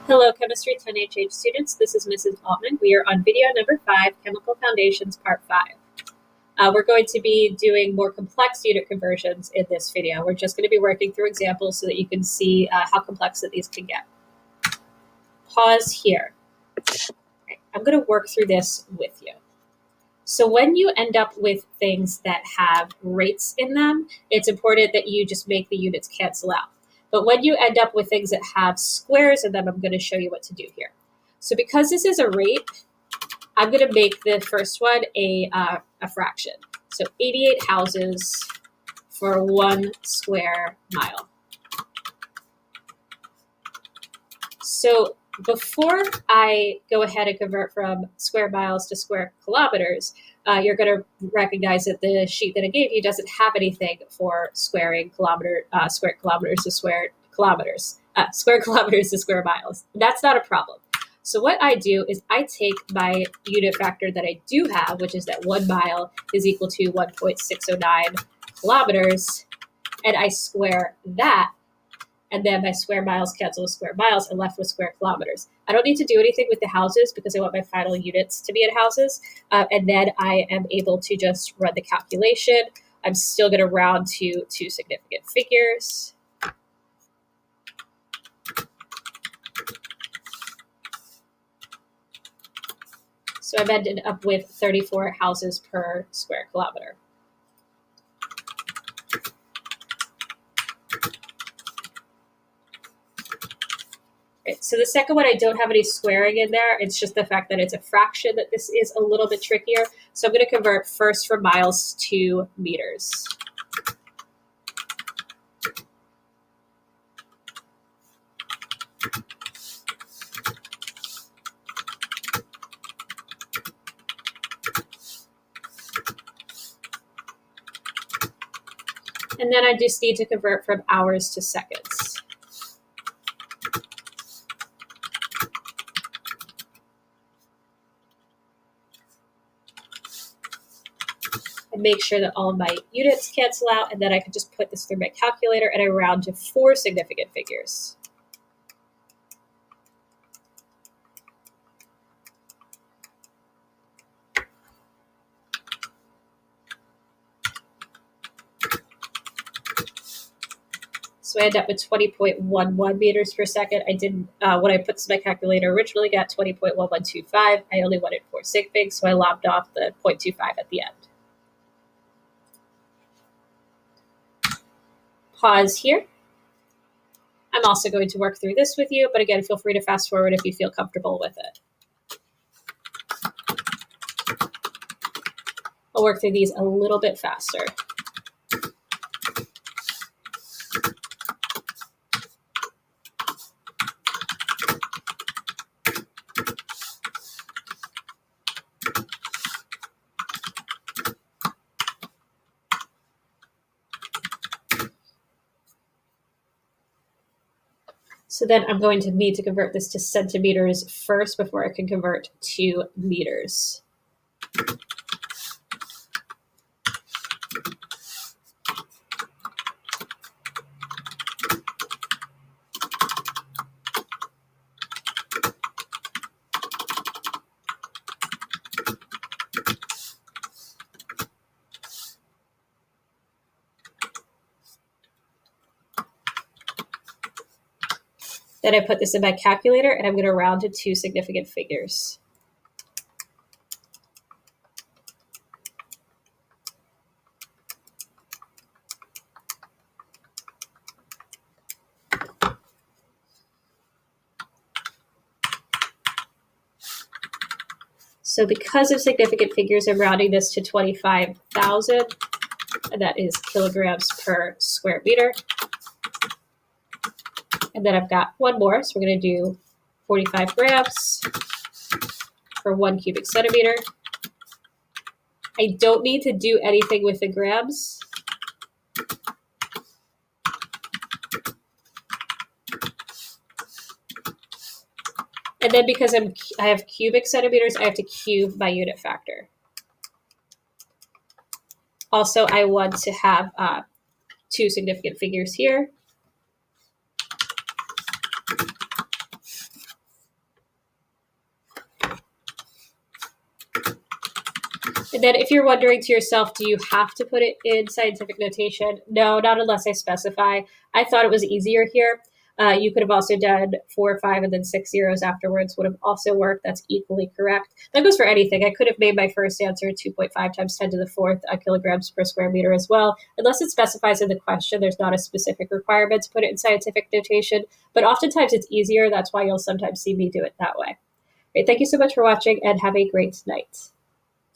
Hello, Chemistry 10HH students. This is Mrs. Altman. We are on video number 5, Chemical Foundations, Part 5. We're going to be doing more complex unit conversions in this video. We're just going to be working through examples so that you can see how complex that these can get. Pause here. Okay, I'm going to work through this with you. So when you end up with things that have rates in them, it's important that you just make the units cancel out. But when you end up with things that have squares in them, I'm going to show you what to do here. So because this is a rate, I'm going to make the first one a fraction. So 88 houses for 1 square mile. So before I go ahead and convert from square miles to square kilometers, you're going to recognize that the sheet that I gave you doesn't have anything for squaring square kilometers to square kilometers, square kilometers to square miles. That's not a problem. So what I do is I take my unit factor that I do have, which is that 1 mile is equal to 1.609 kilometers, and I square that. And then my square miles cancel with square miles and left with square kilometers. I don't need to do anything with the houses because I want my final units to be in houses. And then I am able to just run the calculation. I'm still going to round to 2 significant figures. So I've ended up with 34 houses per square kilometer. Right, so the second one, I don't have any squaring in there. It's just the fact that it's a fraction that this is a little bit trickier. So I'm going to convert first from miles to meters. And then I just need to convert from hours to seconds. And make sure that all of my units cancel out, and then I can just put this through my calculator and I round to 4 significant figures. So I end up with 20.11 meters per second. I didn't, when I put this in my calculator, originally got 20.1125. I only wanted 4 sig figs, so I lopped off the 0.25 at the end. Pause here. I'm also going to work through this with you, but again, feel free to fast forward if you feel comfortable with it. I'll work through these a little bit faster. So then I'm going to need to convert this to centimeters first before I can convert to meters. Then I put this in my calculator and I'm going to round to 2 significant figures. So because of significant figures, I'm rounding this to 25,000, and that is kilograms per square meter. And then I've got one more, so we're going to do 45 grams for 1 cubic centimeter. I don't need to do anything with the grams. And then because I have cubic centimeters, I have to cube my unit factor. Also, I want to have 2 significant figures here. And then if you're wondering to yourself, do you have to put it in scientific notation? No, not unless I specify. I thought it was easier here. You could have also done 4, 5, and then 6 zeros afterwards would have also worked. That's equally correct. That goes for anything. I could have made my first answer 2.5 times 10 to the fourth kilograms per square meter as well. Unless it specifies in the question, there's not a specific requirement to put it in scientific notation. But oftentimes it's easier. That's why you'll sometimes see me do it that way. Great. Thank you so much for watching and have a great night.